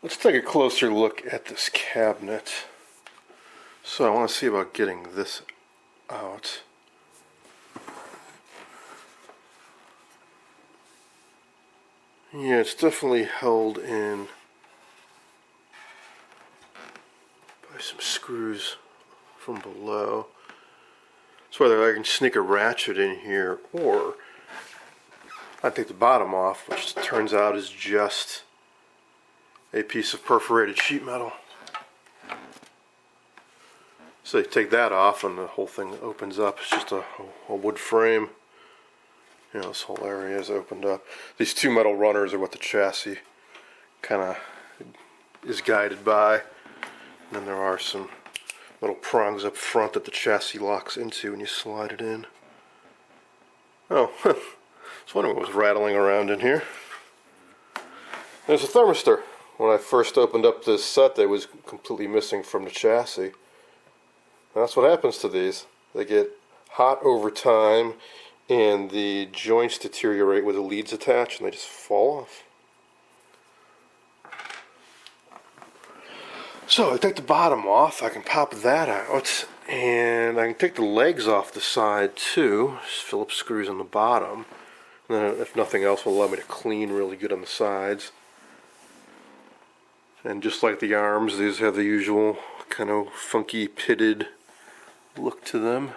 Let's take a closer look at this cabinet. So I want to see about getting this out. Yeah, it's definitely held in by some screws from below. So whether I can sneak a ratchet in here, or I take the bottom off, which turns out is just a piece of perforated sheet metal. So you take that off and the whole thing opens up. It's just a wood frame. You know, this whole area is opened up. These two metal runners are what the chassis kind of is guided by. And then there are some little prongs up front that the chassis locks into when you slide it in. Oh, I was wondering what was rattling around in here. There's a thermistor. When I first opened up this set, that was completely missing from the chassis. And that's what happens to these. They get hot over time, and the joints deteriorate where the leads attach, and they just fall off. So I take the bottom off, I can pop that out, and I can take the legs off the side too. Just Phillips screws on the bottom. And then if nothing else, will allow me to clean really good on the sides. And just like the arms, these have the usual kind of funky pitted look to them.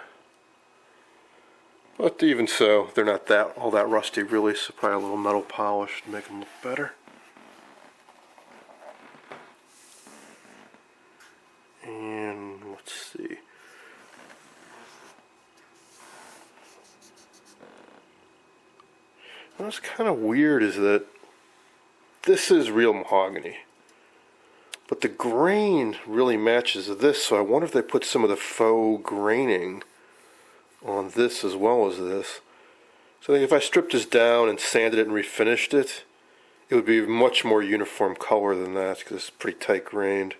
But even so, they're not all that rusty really, so probably a little metal polish to make them look better. And let's see. What's kind of weird is that this is real mahogany, but the grain really matches this, so I wonder if they put some of the faux graining on this as well as this. So I think if I stripped this down and sanded it and refinished it, it would be a much more uniform color than that, because it's pretty tight grained.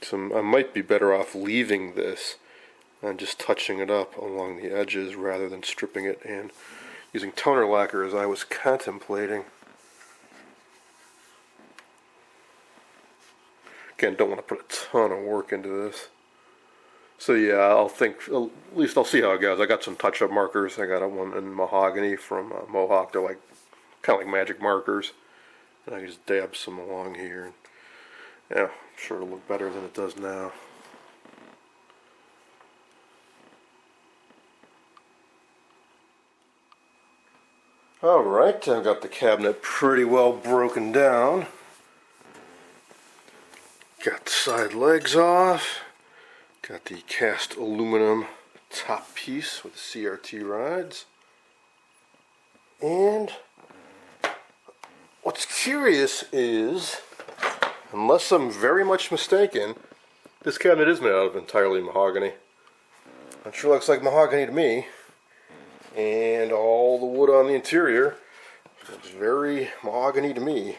So I might be better off leaving this and just touching it up along the edges rather than stripping it and using toner lacquer as I was contemplating. Again, don't want to put a ton of work into this. So yeah, at least I'll see how it goes. I got some touch-up markers. I got one in mahogany from Mohawk. They're like kind of like magic markers, and I can just dab some along here. Yeah, I'm sure it'll look better than it does now. Alright, I've got the cabinet pretty well broken down. Got the side legs off. Got the cast aluminum top piece with the CRT rides. And what's curious is, unless I'm very much mistaken, this cabinet is made out of entirely mahogany. It sure looks like mahogany to me. And all the wood on the interior looks very mahogany to me.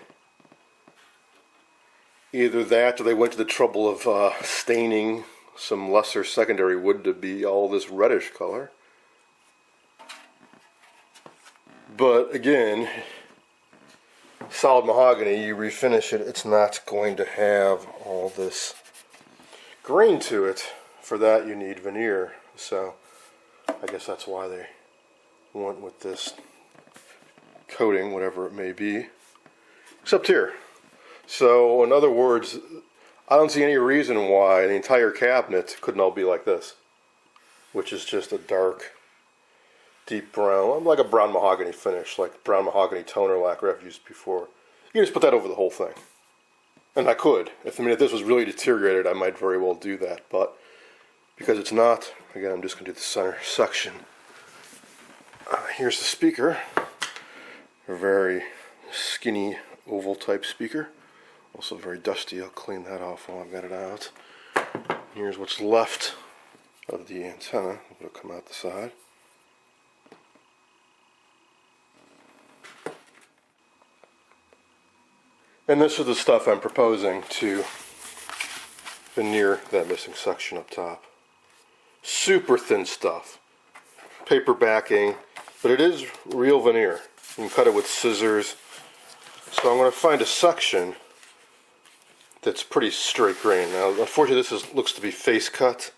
Either that, or they went to the trouble of staining some lesser secondary wood to be all this reddish color. But again, solid mahogany, you refinish it, it's not going to have all this grain to it. For that you need veneer, so I guess that's why they went with this coating, whatever it may be. Except here. So in other words, I don't see any reason why the entire cabinet couldn't all be like this, which is just a dark, deep brown, like a brown mahogany finish, like brown mahogany toner lacquer I've used before. You can just put that over the whole thing. And I could. If this was really deteriorated, I might very well do that. But because it's not, again, I'm just going to do the center section. Here's the speaker. A very skinny oval type speaker. Also very dusty. I'll clean that off while I've got it out. Here's what's left of the antenna. It'll come out the side. And this is the stuff I'm proposing to veneer that missing section up top. Super thin stuff. Paper backing, but it is real veneer. You can cut it with scissors. So I'm going to find a section that's pretty straight grain. Now, unfortunately, looks to be face cut,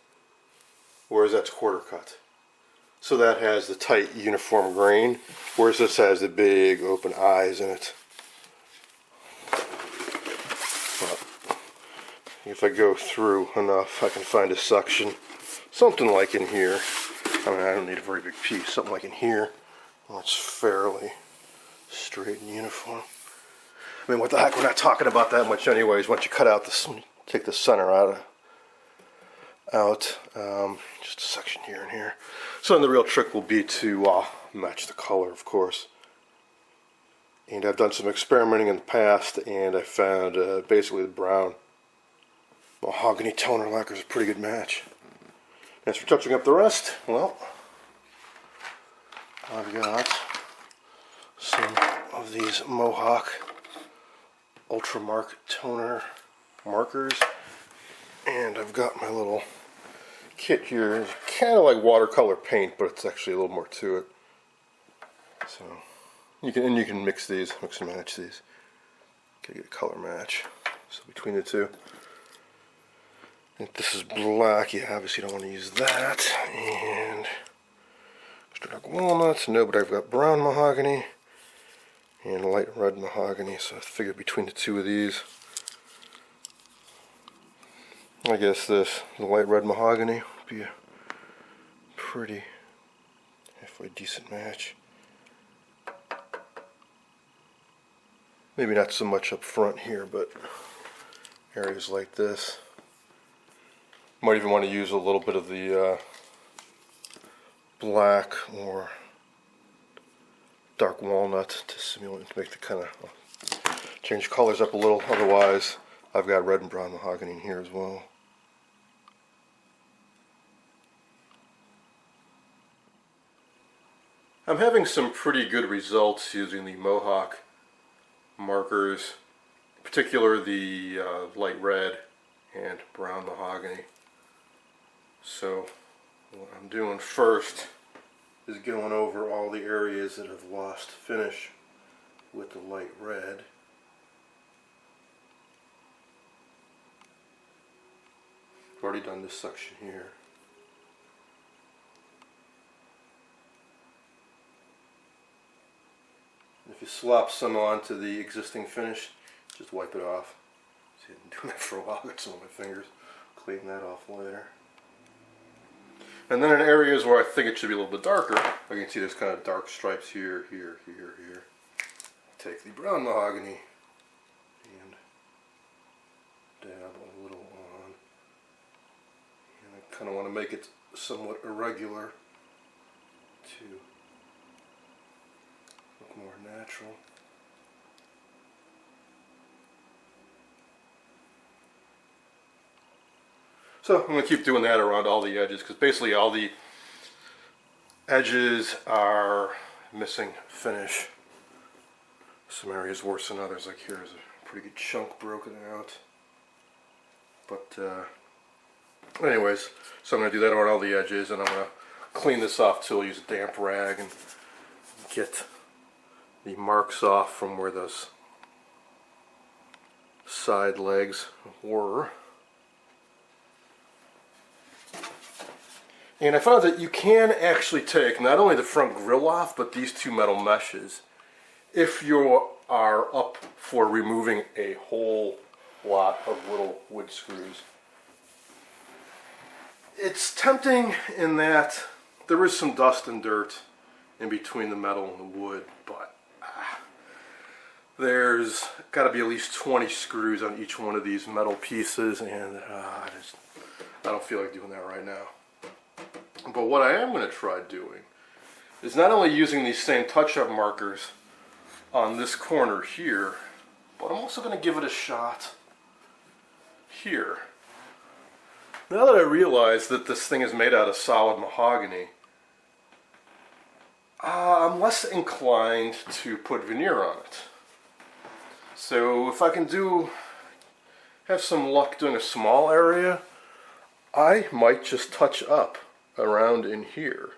whereas that's quarter cut. So that has the tight, uniform grain, whereas this has the big, open eyes in it. But if I go through enough, I can find a section, something like in here. I mean, I don't need a very big piece, something like in here. That's fairly straight and uniform. I mean, what the heck, we're not talking about that much anyways. Once you cut out this, take the center out, just a section here and here. So then the real trick will be to match the color, of course. And I've done some experimenting in the past, and I found basically the brown mahogany toner lacquer is a pretty good match. As for touching up the rest, well, I've got some of these Mohawk Ultramark toner markers, and I've got my little kit here. It's kind of like watercolor paint, but it's actually a little more to it. So you can mix and match these. Get a color match. So between the two. If this is black, you obviously don't want to use that. And extra dark walnuts, no, but I've got brown mahogany and light red mahogany, so I figured between the two of these, I guess the light red mahogany would be a pretty halfway decent match. Maybe not so much up front here, but areas like this. Might even want to use a little bit of the black or dark walnut to simulate, to make the kind of change colors up a little. Otherwise, I've got red and brown mahogany in here as well. I'm having some pretty good results using the Mohawk markers, in particular the light red and brown mahogany. So what I'm doing first is going over all the areas that have lost finish with the light red. I've already done this section here. If you slop some onto the existing finish, just wipe it off. See, I've been doing that for a while, got some on my fingers. Clean that off later. And then in areas where I think it should be a little bit darker, I can see there's kind of dark stripes here, here, here, here. Take the brown mahogany and dab a little on. And I kind of want to make it somewhat irregular to look more natural. So I'm going to keep doing that around all the edges, because basically all the edges are missing finish. Some areas worse than others, like here's a pretty good chunk broken out. But anyways, so I'm going to do that around all the edges, and I'm going to clean this off too. I'll use a damp rag and get the marks off from where those side legs were. And I found that you can actually take not only the front grill off, but these two metal meshes, if you are up for removing a whole lot of little wood screws. It's tempting in that there is some dust and dirt in between the metal and the wood, but there's got to be at least 20 screws on each one of these metal pieces, and I don't feel like doing that right now. But what I am going to try doing is not only using these same touch-up markers on this corner here, but I'm also going to give it a shot here. Now that I realize that this thing is made out of solid mahogany, I'm less inclined to put veneer on it. So if I can have some luck doing a small area, I might just touch up around in here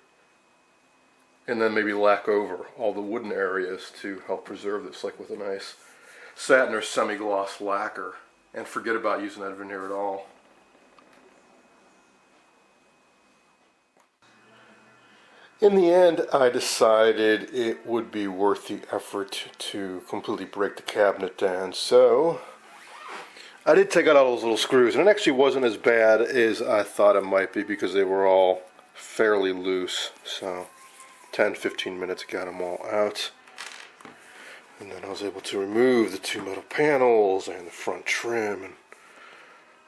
and then maybe lack over all the wooden areas to help preserve this, like with a nice satin or semi-gloss lacquer and forget about using that veneer at all. In the end, I decided it would be worth the effort to completely break the cabinet down, so I did take out all those little screws, and it actually wasn't as bad as I thought it might be because they were all fairly loose. So 10-15 minutes got them all out, and then I was able to remove the two metal panels and the front trim and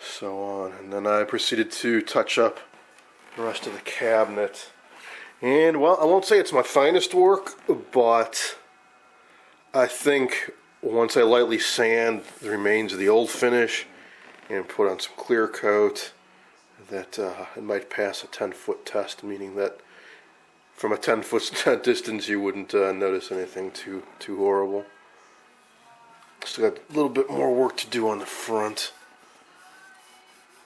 so on, and then I proceeded to touch up the rest of the cabinet. And, well, I won't say it's my finest work, but I think once I lightly sand the remains of the old finish and put on some clear coat, that it might pass a 10-foot test, meaning that from a 10-foot distance you wouldn't notice anything too horrible. Still got a little bit more work to do on the front.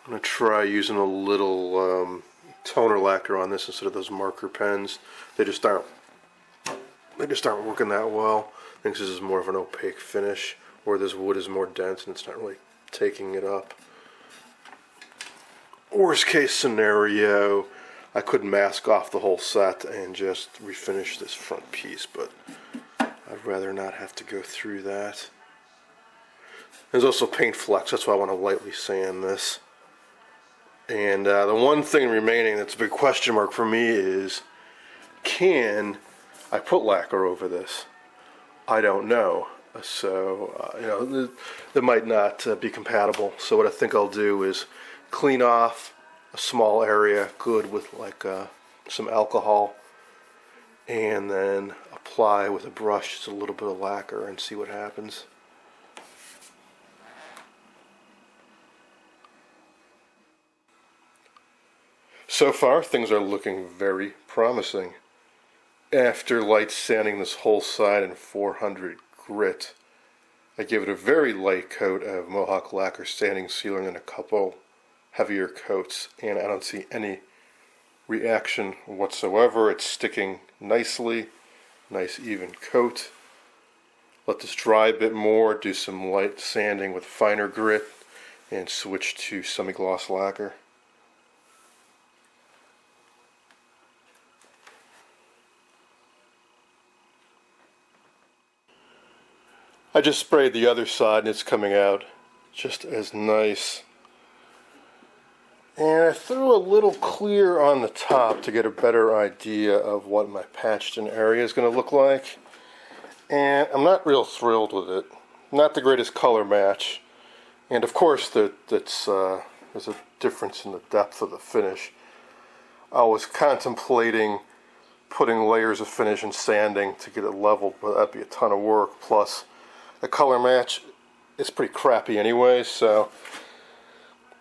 I'm going to try using a little toner lacquer on this instead of those marker pens. They just aren't working that well. I think this is more of an opaque finish, or this wood is more dense and it's not really taking it up. Worst case scenario, I could mask off the whole set and just refinish this front piece, but I'd rather not have to go through that. There's also paint flecks, that's why I want to lightly sand this. And the one thing remaining that's a big question mark for me is, can I put lacquer over this? I don't know. So, that might not be compatible. So what I think I'll do is clean off a small area, good with like some alcohol, and then apply with a brush just a little bit of lacquer and see what happens. So far, things are looking very promising. After light sanding this whole side in 400 grit, I give it a very light coat of Mohawk lacquer sanding sealer and then a couple heavier coats, and I don't see any reaction whatsoever. It's sticking nicely, nice even coat. Let this dry a bit more, do some light sanding with finer grit, and switch to semi-gloss lacquer. I just sprayed the other side and it's coming out just as nice. And I threw a little clear on the top to get a better idea of what my patched in area is going to look like. And I'm not real thrilled with it. Not the greatest color match. And of course there's a difference in the depth of the finish. I was contemplating putting layers of finish and sanding to get it leveled, but that'd be a ton of work. Plus, the color match is pretty crappy anyway, so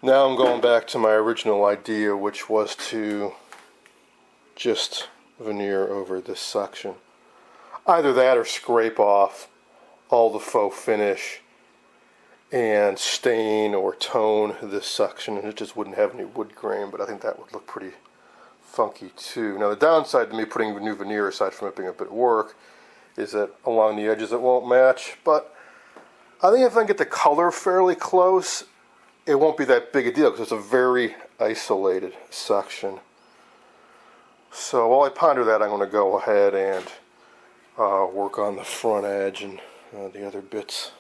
now I'm going back to my original idea, which was to just veneer over this section. Either that or scrape off all the faux finish and stain or tone this section, and it just wouldn't have any wood grain, but I think that would look pretty funky too. Now the downside to me putting new veneer, aside from it being a bit of work, is that along the edges it won't match, but I think if I can get the color fairly close, it won't be that big a deal because it's a very isolated section. So while I ponder that, I'm going to go ahead and work on the front edge and the other bits.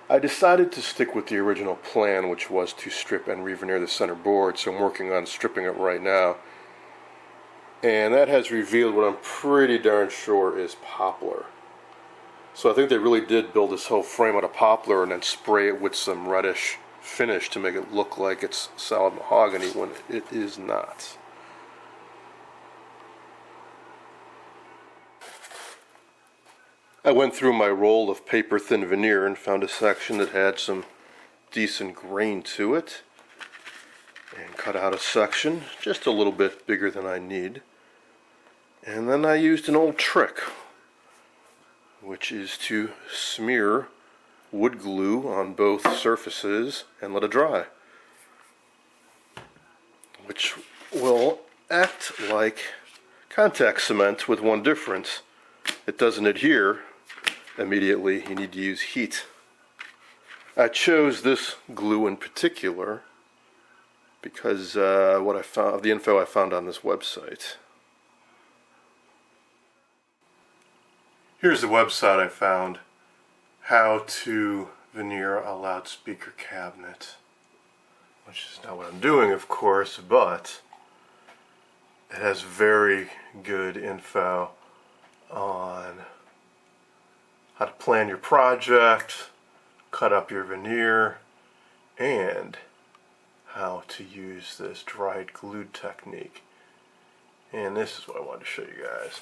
I decided to stick with the original plan, which was to strip and reveneer the center board, so I'm working on stripping it right now. And that has revealed what I'm pretty darn sure is poplar. So I think they really did build this whole frame out of poplar and then spray it with some reddish finish to make it look like it's solid mahogany when it is not. I went through my roll of paper thin veneer and found a section that had some decent grain to it, and cut out a section just a little bit bigger than I need. And then I used an old trick, which is to smear wood glue on both surfaces and let it dry, which will act like contact cement with one difference. it doesn't adhere immediately. You need to use heat. I chose this glue in particular because what I found, the info I found on this website. Here's the website I found, how to veneer a loudspeaker cabinet, which is not what I'm doing, of course, but it has very good info on how to plan your project, cut up your veneer, and how to use this dried glued technique. And this is what I wanted to show you guys.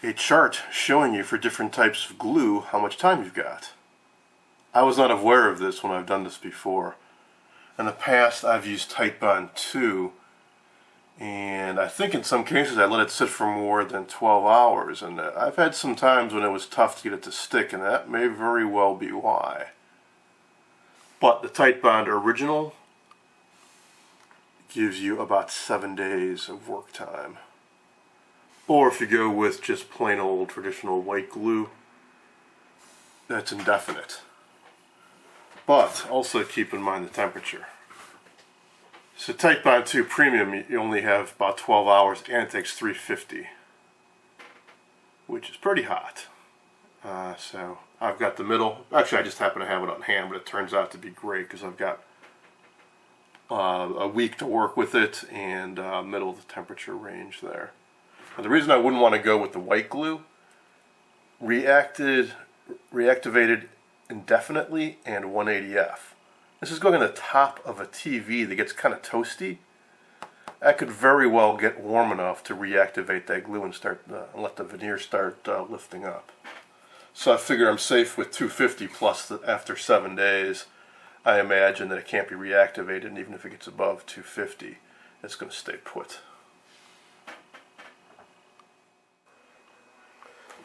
A chart showing you for different types of glue how much time you've got. I was not aware of this when I've done this before. In the past I've used Titebond 2, and I think in some cases I let it sit for more than 12 hours, and I've had some times when it was tough to get it to stick, and that may very well be why. But the Titebond original gives you about 7 days of work time. Or if you go with just plain old traditional white glue, that's indefinite. But also keep in mind the temperature. So Titebond 2 Premium, you only have about 12 hours, and it takes 350, which is pretty hot. So I've got the middle. Actually, I just happen to have it on hand, but it turns out to be great because I've got a week to work with it, and middle of the temperature range there. Now, the reason I wouldn't want to go with the white glue, reactivated indefinitely and 180F. This is going on the top of a TV that gets kind of toasty. That could very well get warm enough to reactivate that glue and start and let the veneer start lifting up. So I figure I'm safe with 250 plus after 7 days. I imagine that it can't be reactivated, and even if it gets above 250, it's going to stay put.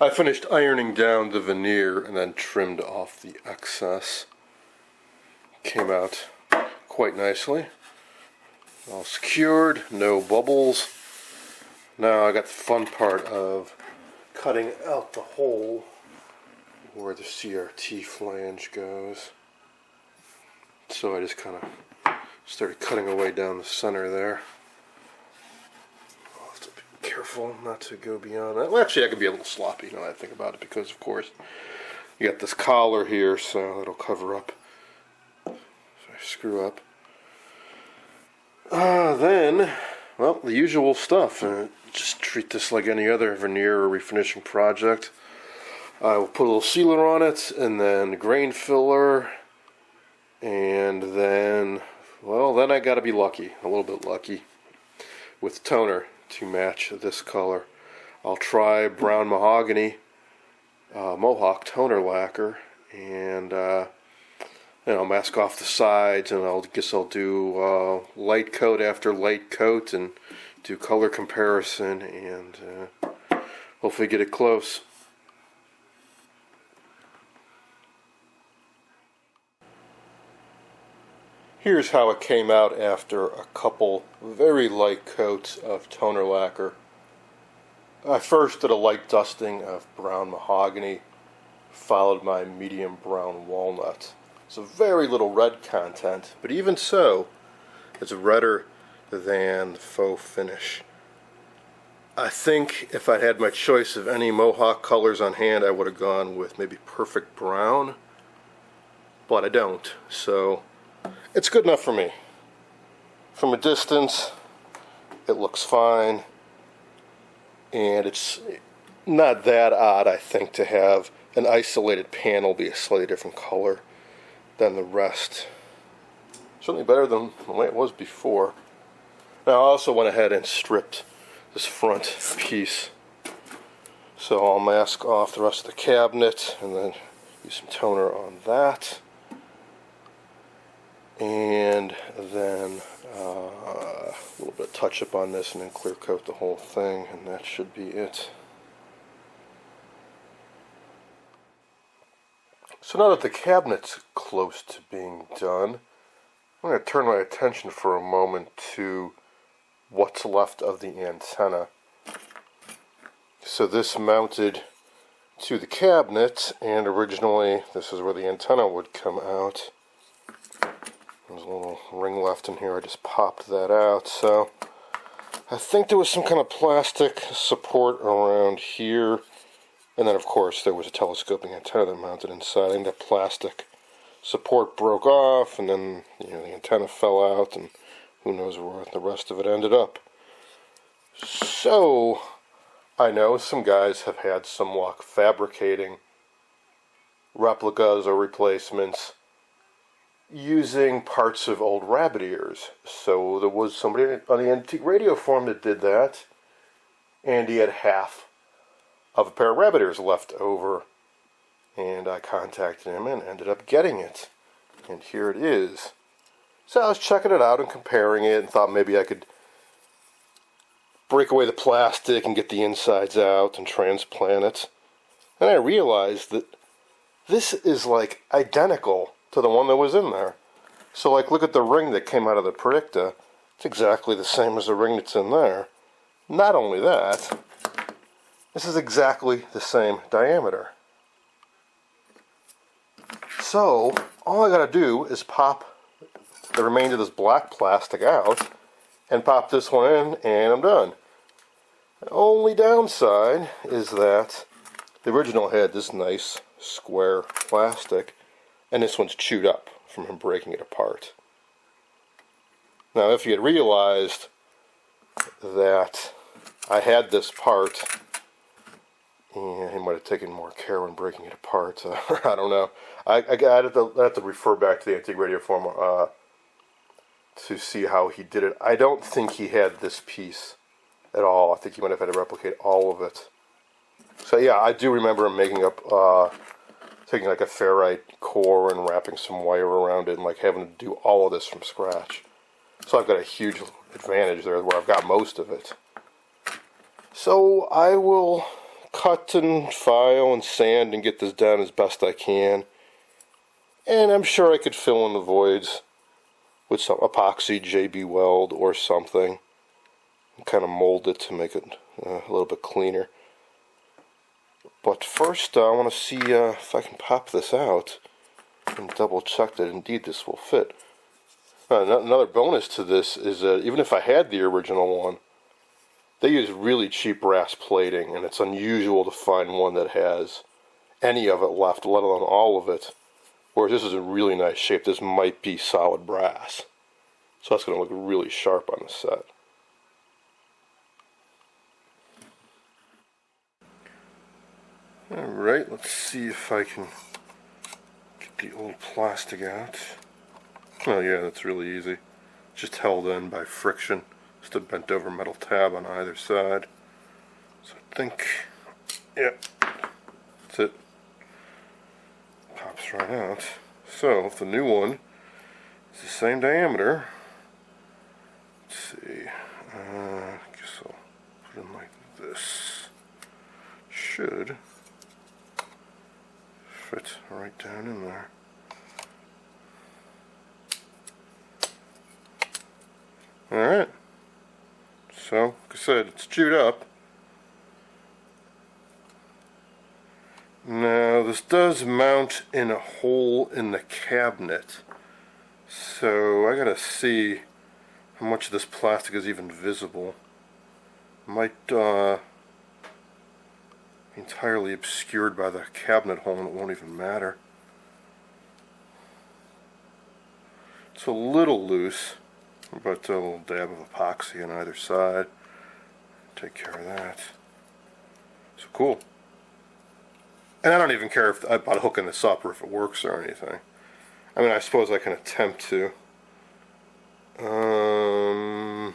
I finished ironing down the veneer and then trimmed off the excess. Came out quite nicely. All secured, no bubbles. Now I got the fun part of cutting out the hole where the CRT flange goes. So I just kind of started cutting away down the center there. I'll have to be careful not to go beyond that. Well, actually I could be a little sloppy now that I think about it, because of course you got this collar here, so it'll cover up if I screw up. Then, well, the usual stuff. Just treat this like any other veneer or refinishing project. I will put a little sealer on it, and then grain filler, and then, well, then I gotta be lucky, a little bit lucky, with toner to match this color. I'll try brown mahogany, Mohawk toner lacquer, and mask off the sides, and I guess I'll do light coat after light coat and do color comparison, and hopefully get it close. Here's how it came out after a couple very light coats of toner lacquer. I first did a light dusting of brown mahogany, followed by medium brown walnut. So very little red content, but even so, it's redder than the faux finish. I think if I'd had my choice of any Mohawk colors on hand, I would have gone with maybe perfect brown, but I don't, so it's good enough for me. From a distance, it looks fine, and it's not that odd, I think, to have an isolated panel be a slightly different color than the rest. Certainly better than the way it was before. Now I also went ahead and stripped this front piece, so I'll mask off the rest of the cabinet and then use some toner on that, and then a little bit of touch up on this, and then clear coat the whole thing, and that should be it. So now that the cabinet's close to being done, I'm going to turn my attention for a moment to what's left of the antenna. So this mounted to the cabinet, and originally this is where the antenna would come out. There's a little ring left in here, I just popped that out. So I think there was some kind of plastic support around here, and then of course there was a telescoping antenna that mounted inside. I think the plastic support broke off, and then the antenna fell out, and who knows where the rest of it ended up. So I know some guys have had some luck fabricating replicas or replacements using parts of old rabbit ears. So there was somebody on the antique radio forum that did that, and he had half of a pair of rabbit ears left over, and I contacted him and ended up getting it, and here it is. So I was checking it out and comparing it, and thought maybe I could break away the plastic and get the insides out and transplant it. And I realized that this is like identical to the one that was in there. So like, look at the ring that came out of the Predicta. It's exactly the same as the ring that's in there. Not only that, this is exactly the same diameter. So all I gotta do is pop the remainder of this black plastic out and pop this one in, and I'm done. The only downside is that the original had this nice square plastic, and this one's chewed up from him breaking it apart. Now, if you had realized that I had this part, and he might have taken more care when breaking it apart, I don't know. I have to refer back to the Antique Radio Forum to see how he did it. I don't think he had this piece at all. I think he might have had to replicate all of it. So yeah, I do remember him making up, taking like a ferrite core and wrapping some wire around it, and like having to do all of this from scratch. So I've got a huge advantage there where I've got most of it. So I will cut and file and sand and get this done as best I can. And I'm sure I could fill in the voids with some epoxy JB weld or something, and kind of mold it to make it a little bit cleaner. But first I want to see if I can pop this out and double check that indeed this will fit. Another bonus to this is that even if I had the original one, they use really cheap brass plating, and it's unusual to find one that has any of it left, let alone all of it. Whereas this is in really nice shape. This might be solid brass. So that's going to look really sharp on the set. Alright, let's see if I can get the old plastic out. Oh yeah, that's really easy. Just held in by friction. Just a bent over metal tab on either side. So I think, yeah, that's it. Pops right out. So if the new one is the same diameter, let's see, I guess I'll put it like this. Should fit right down in there. Alright, so like I said, it's chewed up. Now this does mount in a hole in the cabinet, so I gotta see how much of this plastic is even visible. Might be entirely obscured by the cabinet hole and it won't even matter. It's a little loose, but a little dab of epoxy on either side. Take care of that. So cool. And I don't even care if I'm hooking this up or if it works or anything. I mean, I suppose I can attempt to. I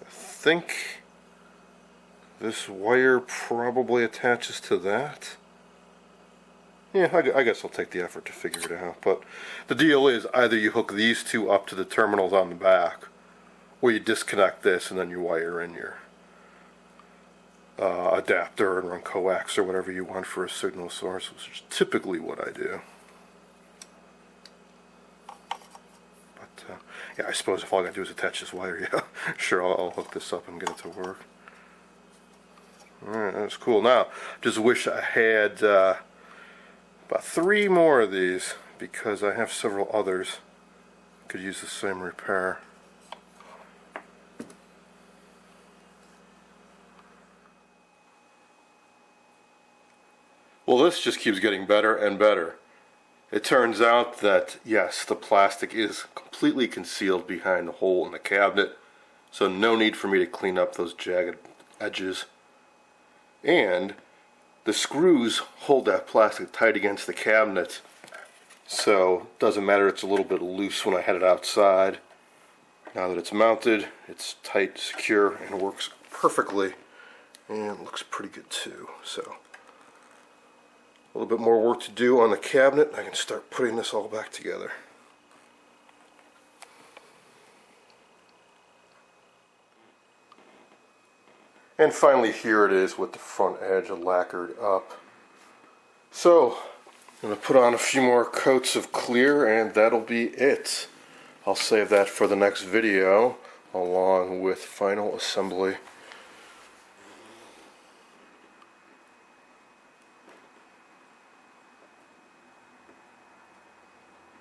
think this wire probably attaches to that. Yeah, I guess I'll take the effort to figure it out. But the deal is, either you hook these two up to the terminals on the back, or you disconnect this and then you wire in your adapter and run coax or whatever you want for a signal source, which is typically what I do. But yeah, I suppose if all I gotta do is attach this wire, yeah, sure, I'll hook this up and get it to work. Alright, that's cool. Now, just wish I had about 3 more of these, because I have several others could use the same repair. Well, this just keeps getting better and better. It turns out that, yes, the plastic is completely concealed behind the hole in the cabinet, so no need for me to clean up those jagged edges. And the screws hold that plastic tight against the cabinet, so it doesn't matter, it's a little bit loose when I had it outside. Now that it's mounted, it's tight, secure, and works perfectly, and looks pretty good too. So a little bit more work to do on the cabinet. I can start putting this all back together. And finally, here it is with the front edge lacquered up. So I'm going to put on a few more coats of clear, and that'll be it. I'll save that for the next video along with final assembly